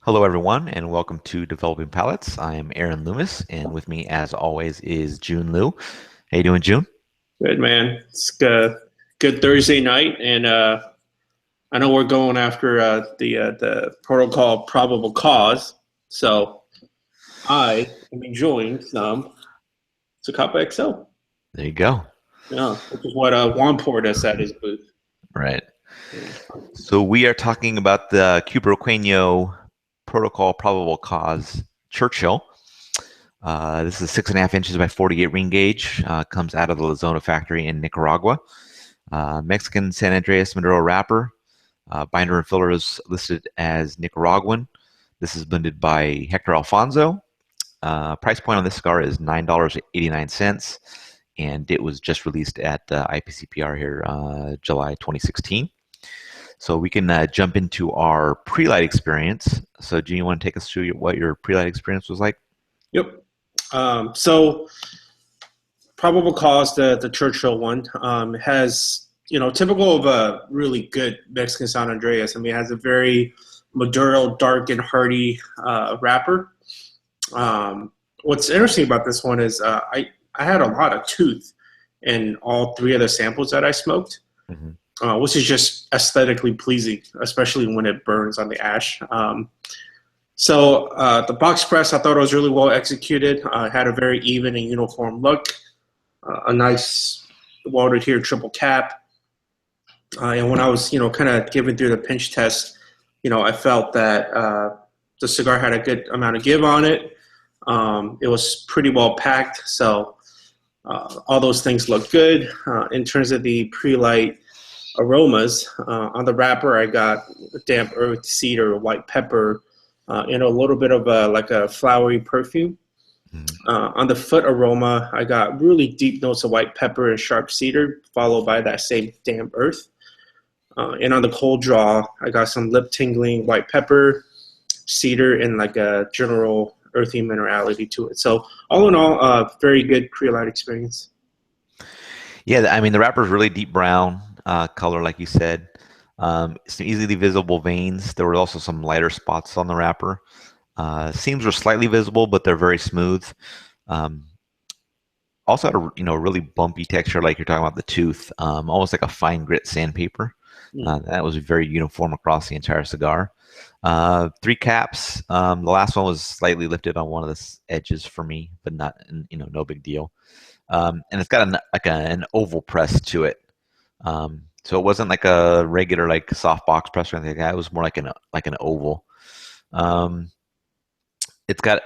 Hello, everyone, and welcome to Developing Palates. I am Aaron Loomis, and with me, as always, is Jiunn Liu. How you doing, Jiunn? Good man. It's good Thursday night, and I know we're going after the protocol probable cause. So I am enjoying some Zacapa XL. There you go. Yeah, which is what Juan poured us at his booth. Right. Yeah. So we are talking about the Cubariqueño protocol probable cause Churchill. This is 6.5 inches by 48 ring gauge. Comes out of the La Zona factory in Nicaragua. Mexican San Andreas Maduro wrapper. Binder and filler is listed as Nicaraguan. This is blended by Hector Alfonso. Price point on this cigar is $9.89, and it was just released at IPCPR here July 2016. So we can jump into our pre-light experience. So do you want to take us through what your pre-light experience was like? Yep. So probable cause, the Churchill one, has, typical of a really good Mexican San Andreas. I mean, it has a very Maduro, dark and hearty wrapper. What's interesting about this one is I had a lot of tooth in all three of the samples that I smoked, which is just aesthetically pleasing, especially when it burns on the ash. So the box press, I thought it was really well executed. Had a very even and uniform look, a nice welded here triple cap. And when I was, kind of giving through the pinch test, I felt that the cigar had a good amount of give on it. It was pretty well packed, so all those things look good. In terms of the pre-light aromas, on the wrapper, I got damp earth, cedar, white pepper, and a little bit of a flowery perfume. On the foot aroma, I got really deep notes of white pepper and sharp cedar, followed by that same damp earth. And on the cold draw, I got some lip tingling white pepper, cedar, and like a general earthy minerality to it. So all in all, very good pre-light experience. Yeah, I mean, the wrapper is really deep brown color, like you said. Some easily visible veins. There were also some lighter spots on the wrapper. Seams were slightly visible, but they're very smooth. Also had a really bumpy texture, like you're talking about the tooth, almost like a fine grit sandpaper. That was very uniform across the entire cigar. Three caps. The last one was slightly lifted on one of the edges for me, but not, no big deal. And it's got an oval press to it. So it wasn't like a regular soft box press or anything like that. It was more like an oval. It's got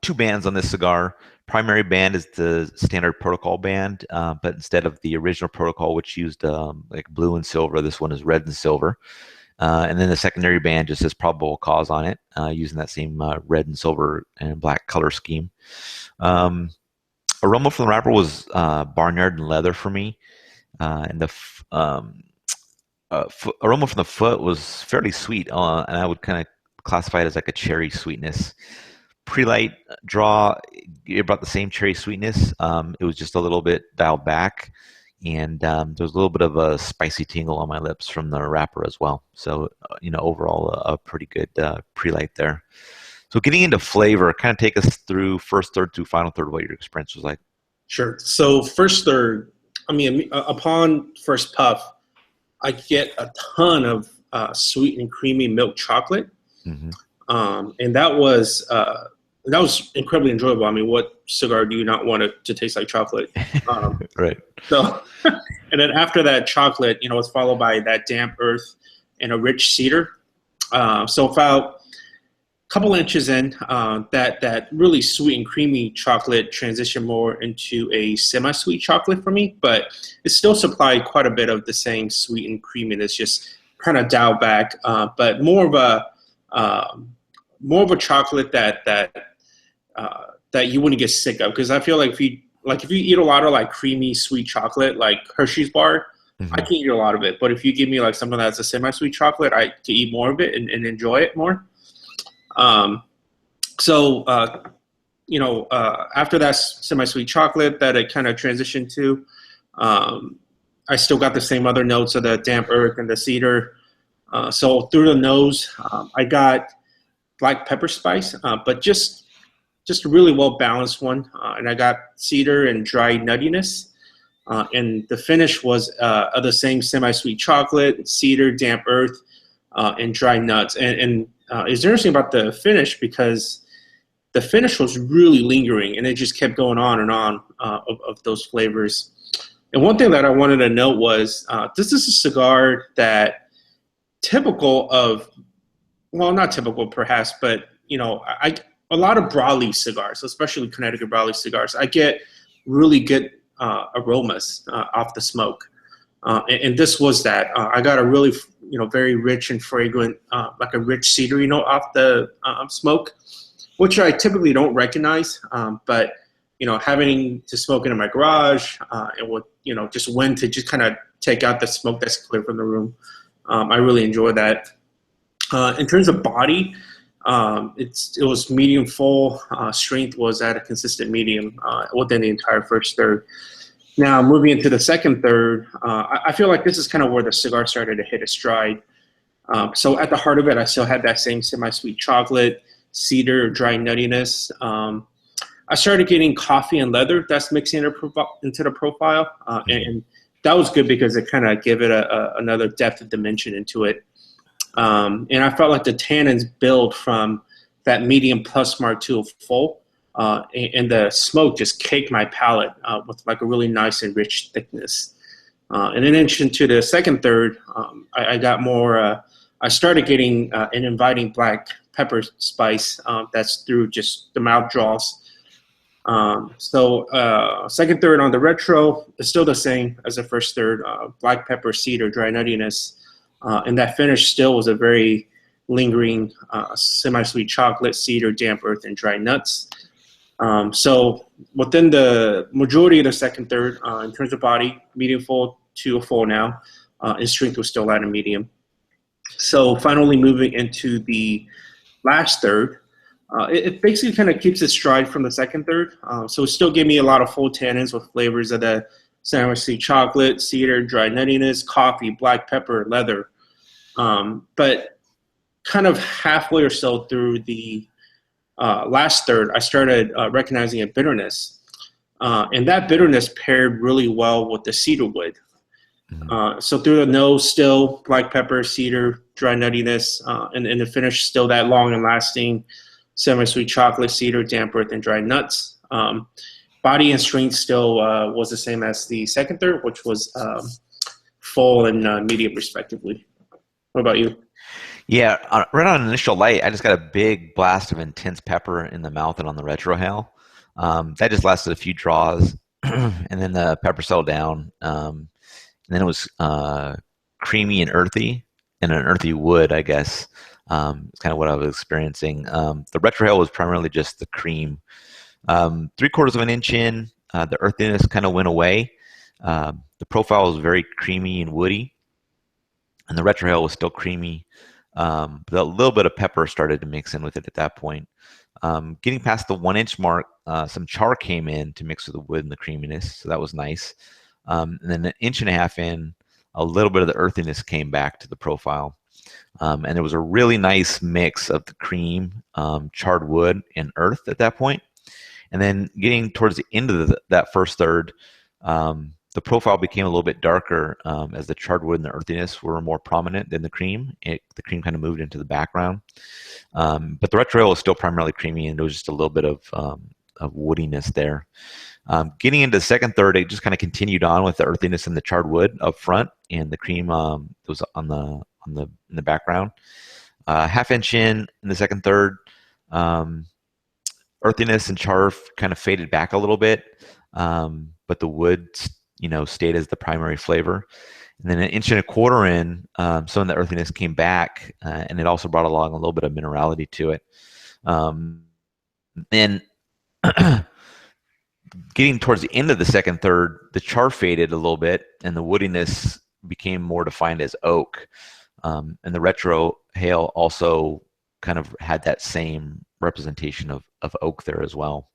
two bands on this cigar. Primary band is the standard protocol band, but instead of the original protocol, which used like blue and silver, this one is red and silver. And then the secondary band just says probable cause on it, using that same red and silver and black color scheme. Aroma from the wrapper was barnyard and leather for me. And the aroma from the foot was fairly sweet, and I would kind of classify it as like a cherry sweetness. Pre-light draw, it brought the same cherry sweetness. It was just a little bit dialed back, and there was a little bit of a spicy tingle on my lips from the wrapper as well. So, overall, a pretty good pre-light there. So getting into flavor, kind of take us through first third to final third, what your experience was like. Sure. So first third, I mean, upon first puff, I get a ton of sweet and creamy milk chocolate. And that was incredibly enjoyable. I mean, what cigar do you not want it to taste like chocolate? Right. So, and then after that chocolate, it's followed by that damp earth and a rich cedar. So about a couple inches in, that really sweet and creamy chocolate transitioned more into a semi-sweet chocolate for me, but it still supplied quite a bit of the same sweet and creaminess, just kind of dialed back, but more of a chocolate that you wouldn't get sick of, because I feel like if you eat a lot of like creamy sweet chocolate like Hershey's bar, I can eat a lot of it. But if you give me like something that's a semi-sweet chocolate, I can eat more of it and enjoy it more. After that semi-sweet chocolate that it kind of transitioned to, I still got the same other notes of the damp earth and the cedar. So through the nose, I got black pepper spice, but just a really well balanced one. And I got cedar and dry nuttiness. And the finish was of the same semi-sweet chocolate, cedar, damp earth, and dry nuts. And it's interesting about the finish because the finish was really lingering, and it just kept going on and on of those flavors. And one thing that I wanted to note was this is a cigar that typical of, well, not typical perhaps, but a lot of broadleaf cigars, especially Connecticut broadleaf cigars, I get really good aromas off the smoke, and this was that. I got a really very rich and fragrant, like a rich cedary note off the smoke, which I typically don't recognize, but having to smoke it in my garage, and with just when to just kind of take out the smoke that's clear from the room, I really enjoy that. In terms of body, it was medium full. Strength was at a consistent medium within the entire first third. Now moving into the second third, I feel like this is kind of where the cigar started to hit a stride. So at the heart of it, I still had that same semi-sweet chocolate, cedar, dry nuttiness. I started getting coffee and leather that's mixing into the profile, and that was good because it kind of gave it another depth of dimension into it. And I felt like the tannins build from that medium plus mark to a full, and the smoke just caked my palate with like a really nice and rich thickness. And then into the second third, I got more. I started getting an inviting black pepper spice that's through just the mouth draws. So second third on the retro is still the same as the first third. Black pepper, cedar, dry nuttiness. And that finish still was a very lingering semi-sweet chocolate, cedar, damp earth, and dry nuts. So within the majority of the second third, in terms of body, medium full to a full now, and strength was still at a medium. So finally moving into the last third, it basically kind of keeps its stride from the second third. So it still gave me a lot of full tannins with flavors of the semi-sweet chocolate, cedar, dry nuttiness, coffee, black pepper, leather. But kind of halfway or so through the last third, I started recognizing a bitterness. And that bitterness paired really well with the cedar wood. So through the nose, still black pepper, cedar, dry nuttiness, and the finish still that long and lasting semi-sweet chocolate, cedar, damp earth, and dry nuts. Body and strength still was the same as the second third, which was full and medium respectively. What about you? Yeah, right on initial light, I just got a big blast of intense pepper in the mouth and on the retrohale. That just lasted a few draws, and then the pepper settled down. And then it was creamy and earthy, and an earthy wood, I guess. It's kind of what I was experiencing. The retrohale was primarily just the cream. 3/4 of an inch in, the earthiness kind of went away. The profile was very creamy and woody, and the retrohale was still creamy. But a little bit of pepper started to mix in with it at that point. Getting past the 1 inch mark, some char came in to mix with the wood and the creaminess, so that was nice. And then 1.5 inches in, a little bit of the earthiness came back to the profile. And there was a really nice mix of the cream, charred wood, and earth at that point. And then getting towards the end of that first third, the profile became a little bit darker as the charred wood and the earthiness were more prominent than the cream. The cream kind of moved into the background. But the retrohale was still primarily creamy, and there was just a little bit of woodiness there. Getting into the second third, it just kind of continued on with the earthiness and the charred wood up front, and the cream was in the background. 1/2 inch in the second third, earthiness and char kind of faded back a little bit, but the wood, stayed as the primary flavor. And then 1.25 inches in, some of the earthiness came back, and it also brought along a little bit of minerality to it. Then getting towards the end of the second third, the char faded a little bit, and the woodiness became more defined as oak. And the retrohale also kind of had that same representation of oak there as well.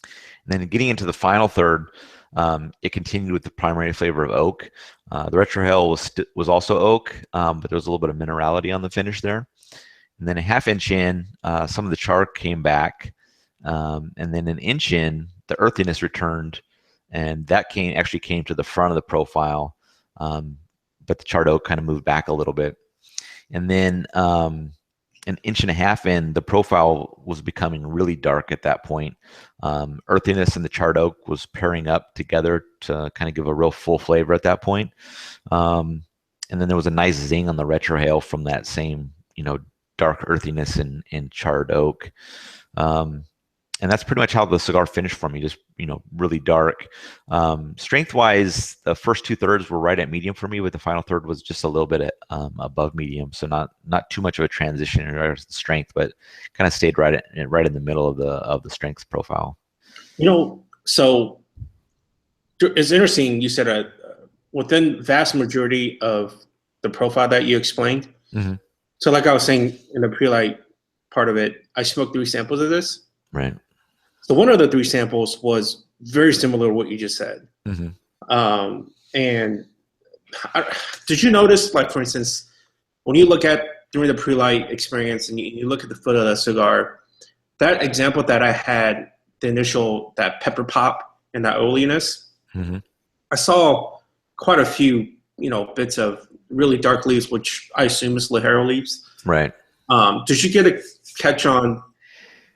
And then getting into the final third, it continued with the primary flavor of oak. The retrohale was also oak, but there was a little bit of minerality on the finish there. And then a half inch in, some of the char came back. And then an inch in, the earthiness returned, and that actually came to the front of the profile. But the charred oak kind of moved back a little bit. And then an inch and a half in, the profile was becoming really dark at that point. Earthiness and the charred oak was pairing up together to kind of give a real full flavor at that point. And then there was a nice zing on the retrohale from that same, dark earthiness and charred oak. And that's pretty much how the cigar finished for me, just, really dark. Strength-wise, the first 2/3 were right at medium for me, but the final third was just a little bit above medium, so not too much of a transition in regards to strength, but kind of stayed right in the middle of the strength profile. So it's interesting. You said within vast majority of the profile that you explained. Mm-hmm. So like I was saying in the Prelight part of it, I smoked 3 samples of this. Right. So one of the 3 samples was very similar to what you just said. Mm-hmm. And did you notice, like, for instance, when you look at during the Prelight experience and you look at the foot of the cigar, that example that I had, the initial, that pepper pop and that oiliness, mm-hmm. I saw quite a few, bits of really dark leaves, which I assume is Ligero leaves. Right. Did you get a catch on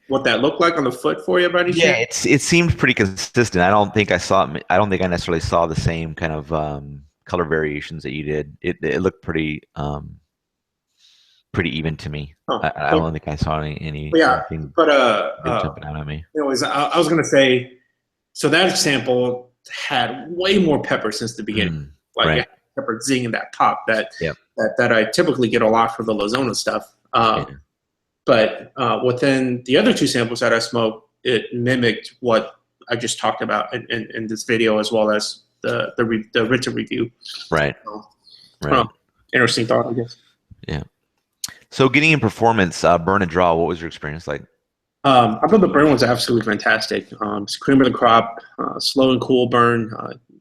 what that looked like on the foot for you, by any chance? Yeah, it seemed pretty consistent. I don't think I necessarily saw the same kind of color variations that you did. It looked pretty even to me. I don't think I saw any yeah, but jumping out at me. Anyways, I was gonna say, so that sample had way more pepper since the beginning. Right. Pepper zing and that pop that Yep. that I typically get a lot from the Lozona stuff. But within the other 2 samples that I smoked, it mimicked what I just talked about in this video, as well as the written review. Right. So, Right. Interesting thought, I guess. Yeah. So getting in performance, burn and draw, what was your experience like? I thought the burn was absolutely fantastic. It's cream of the crop, slow and cool burn.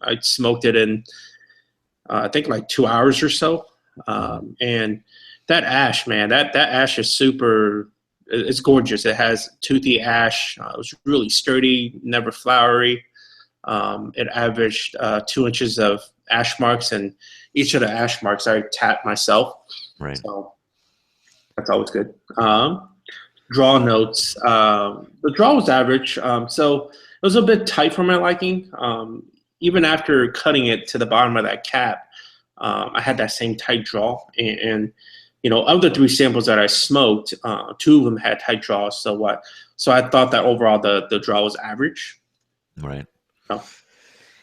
I smoked it in, I think, like 2 hours or so. And that ash, man, that ash is super, it's gorgeous. It has toothy ash. It was really sturdy, never flowery. It averaged 2 inches of ash marks, and each of the ash marks I tapped myself. Right. So that's always good. Draw notes. The draw was average. So it was a bit tight for my liking. Even after cutting it to the bottom of that cap, I had that same tight draw. And of the 3 samples that I smoked, 2 of them had tight draws. So I thought that overall the draw was average. Right. Oh.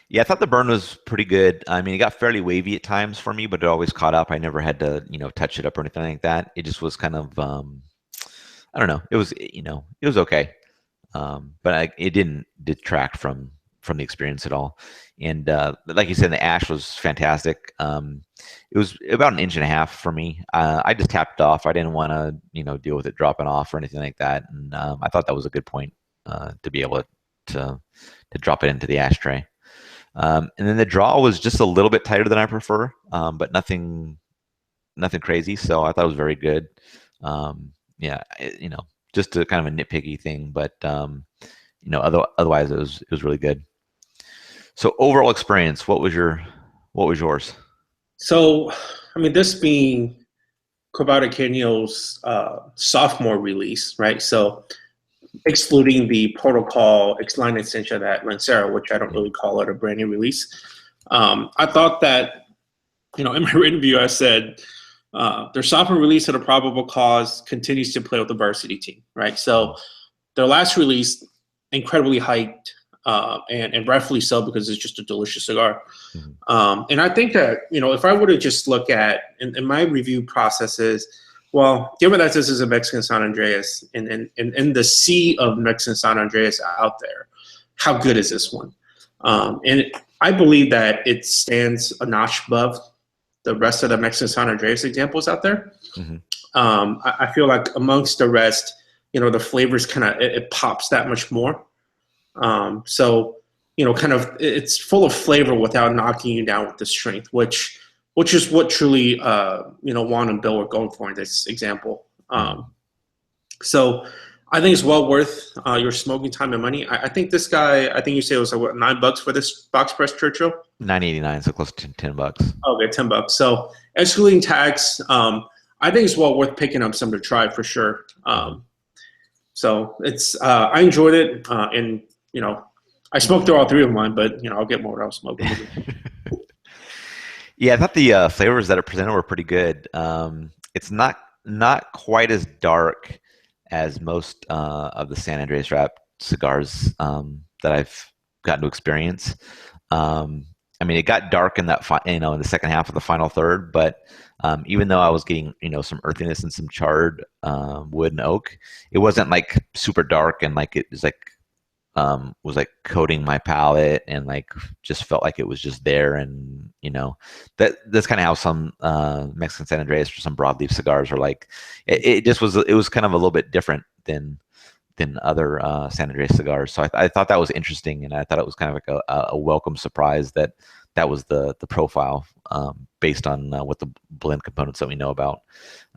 Yeah, I thought the burn was pretty good. I mean, it got fairly wavy at times for me, but it always caught up. I never had to, touch it up or anything like that. It just was kind of, I don't know. It was, it was okay. But it didn't detract from the experience at all. And like you said, the ash was fantastic. It was about 1.5 inches for me. I just tapped it off. I didn't want to, deal with it dropping off or anything like that. And I thought that was a good point to be able to drop it into the ashtray. And then the draw was just a little bit tighter than I prefer, but nothing crazy. So I thought it was very good. Yeah, just a kind of a nitpicky thing, but otherwise it was really good. So overall experience, what was yours? So, I mean, this being Cubariqueño's sophomore release, right? So, excluding the protocol line extension at Lancero, which I don't really call it a brand new release. I thought that, in my written review, I said their sophomore release of the Probable Cause continues to play with the varsity team, right? So, their last release, incredibly hyped. And rightfully so, because it's just a delicious cigar. Mm-hmm. And I think that, if I were to just look at, in my review processes, well, given that this is a Mexican San Andreas, and in the sea of Mexican San Andreas out there, how good is this one? And I believe that it stands a notch above the rest of the Mexican San Andreas examples out there. Mm-hmm. I feel like amongst the rest, the flavors kind of, it pops that much more. So, kind of, it's full of flavor without knocking you down with the strength, which is what truly, Juan and Bill were going for in this example. So I think it's well worth your smoking time and money. I think this guy, I think you say it was like, what, $9 for this box press Churchill? 9.89, so close to $10. Okay, $10. So excluding tax, I think it's well worth picking up some to try for sure. So it's I enjoyed it, and I smoked through all three of mine, but I'll get more when I'll smoke. Yeah, I thought the flavors that are presented were pretty good. It's not quite as dark as most of the San Andreas wrap cigars that I've gotten to experience. I mean, it got dark in that in the second half of the final third, but even though I was getting some earthiness and some charred wood and oak, it wasn't like super dark and like it was like coating my palate and like just felt like it was just there. And that's kind of how some Mexican San Andreas or some broadleaf cigars are like. It was kind of a little bit different than other San Andreas cigars. So I thought that was interesting, and I thought it was kind of like a welcome surprise that was the profile based on what the blend components that we know about.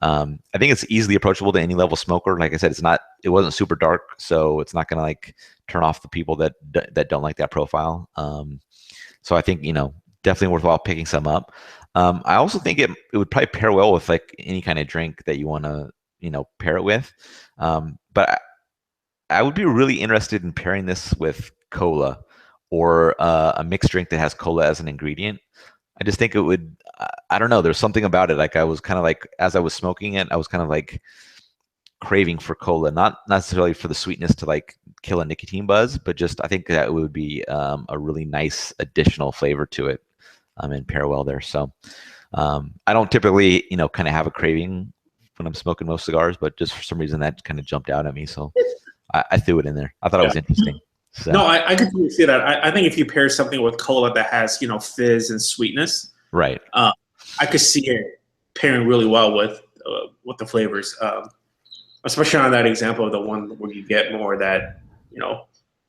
I think it's easily approachable to any level smoker. Like I said, it wasn't super dark, so it's not going to like turn off the people that don't like that profile. So I think definitely worthwhile picking some up. I also think it would probably pair well with like any kind of drink that you want to pair it with. But I would be really interested in pairing this with cola or a mixed drink that has cola as an ingredient. I just think it would, I don't know, there's something about it. Like I was kind of like, as I was smoking it, I was kind of like craving for cola, not necessarily for the sweetness to like kill a nicotine buzz, but just I think that it would be a really nice additional flavor to it and pair well there. So I don't typically, kind of have a craving when I'm smoking most cigars, but just for some reason that kind of jumped out at me. So I threw it in there. I thought it was interesting. So. No, I completely see that. I think if you pair something with cola that has fizz and sweetness, right? I could see it pairing really well with the flavors, especially on that example of the one where you get more of that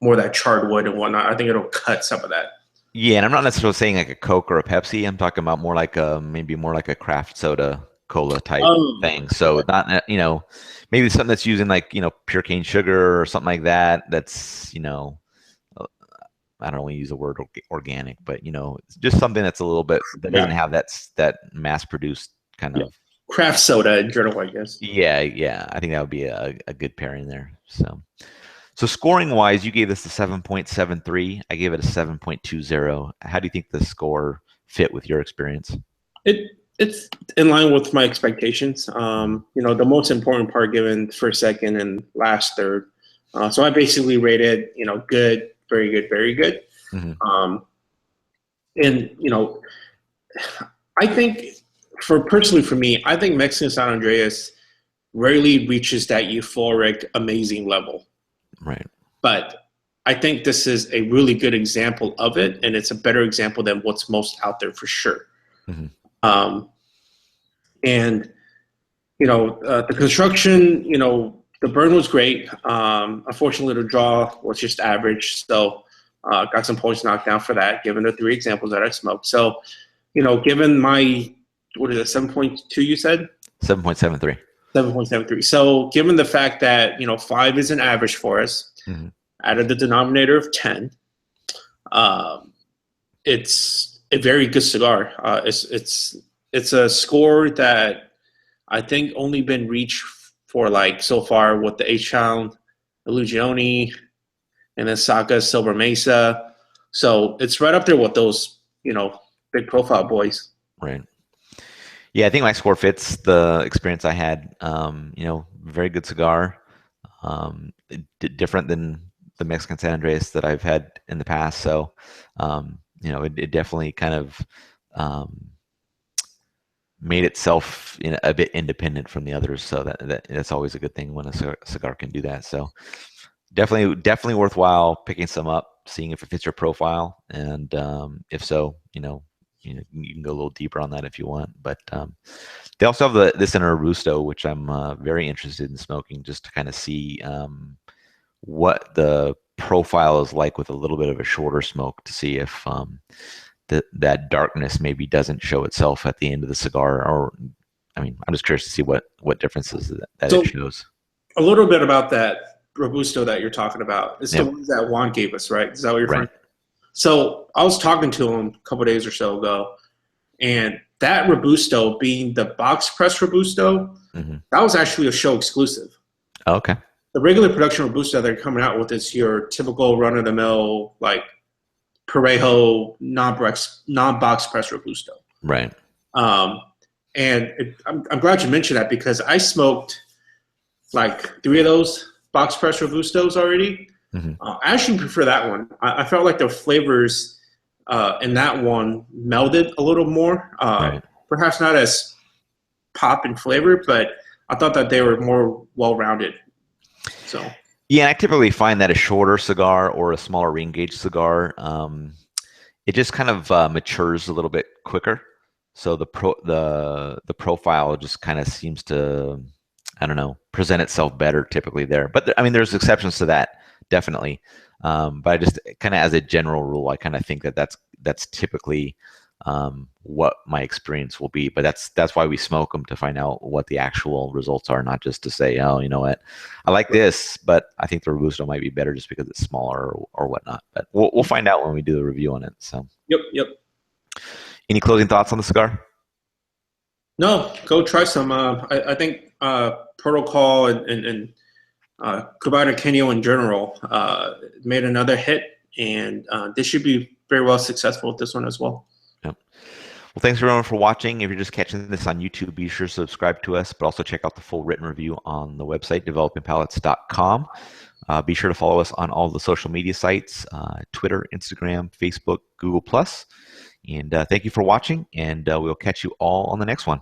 more of that charred wood and whatnot. I think it'll cut some of that. Yeah, and I'm not necessarily saying like a Coke or a Pepsi. I'm talking about more like maybe more like a craft soda cola type thing. So not maybe something that's using like pure cane sugar or something like that. That's I don't want to use the word organic, but just something that's a little bit that doesn't have that mass produced kind of craft soda in general, I guess. Yeah. I think that would be a good pairing there. So scoring wise, you gave this a 7.73. I gave it a 7.20. How do you think the score fit with your experience? It's in line with my expectations. The most important part given first, second, and last third. So I basically rated, good, very good, very good. Mm-hmm. And I think personally for me, I think Mexican San Andreas rarely reaches that euphoric, amazing level. Right. But I think this is a really good example of it, and it's a better example than what's most out there for sure. Mm-hmm. And the construction, the burn was great. Unfortunately, the draw was just average, so got some points knocked down for that, given the three examples that I smoked. So, given my 7.2 you said? 7.73. 7.73. So given the fact that 5 is an average for us, out of the denominator of 10, it's a very good cigar. It's a score that I think only been reached for like so far with the H-Town, Illugione, and then Saka Silver Mesa. So it's right up there with those big profile boys. Right. Yeah, I think my score fits the experience I had. Very good cigar. Different than the Mexican San Andreas that I've had in the past. So, it definitely kind of made itself a bit independent from the others. So that's always a good thing when a cigar can do that. So definitely worthwhile picking some up, seeing if it fits your profile, and if so, you can go a little deeper on that if you want. But they also have this in a Robusto, which I'm very interested in smoking, just to kind of see what the profile is like with a little bit of a shorter smoke, to see if that darkness maybe doesn't show itself at the end of the cigar. Or I mean, I'm just curious to see what differences that So it shows. a little bit about that Robusto that you're talking about. It's the Yep. ones that Juan gave us, right? Is that what you're referring Right. to? So I was talking to him a couple days or so ago, and that Robusto being the box press Robusto, that was actually a show exclusive. Oh, okay. The regular production Robusto they're coming out with is your typical run-of-the-mill, like Parejo non-box press Robusto. Right. And I'm glad you mentioned that because I smoked like 3 of those box press Robustos already. I actually prefer that one. I felt like the flavors in that one melded a little more. Right. Perhaps not as pop in flavor, but I thought that they were more well-rounded. So yeah, I typically find that a shorter cigar or a smaller ring gauge cigar, it just kind of matures a little bit quicker. So the profile just kind of seems to, I don't know, present itself better typically there. But I mean, there's exceptions to that, definitely. But I just kind of, as a general rule, I kind of think that that's typically what my experience will be. But that's why we smoke them, to find out what the actual results are, not just to say, oh, you know what, I like this, but I think the Robusto might be better just because it's smaller or whatnot. But we'll find out when we do the review on it. So. Yep. Any closing thoughts on the cigar? No, go try some. I think Protocol and Cubariqueño in general made another hit, and they should be very well successful with this one as well. Yep. Well, thanks everyone for watching. If you're just catching this on YouTube, be sure to subscribe to us, but also check out the full written review on the website, developingpalates.com. Be sure to follow us on all the social media sites, Twitter, Instagram, Facebook, Google+. And thank you for watching, and we'll catch you all on the next one.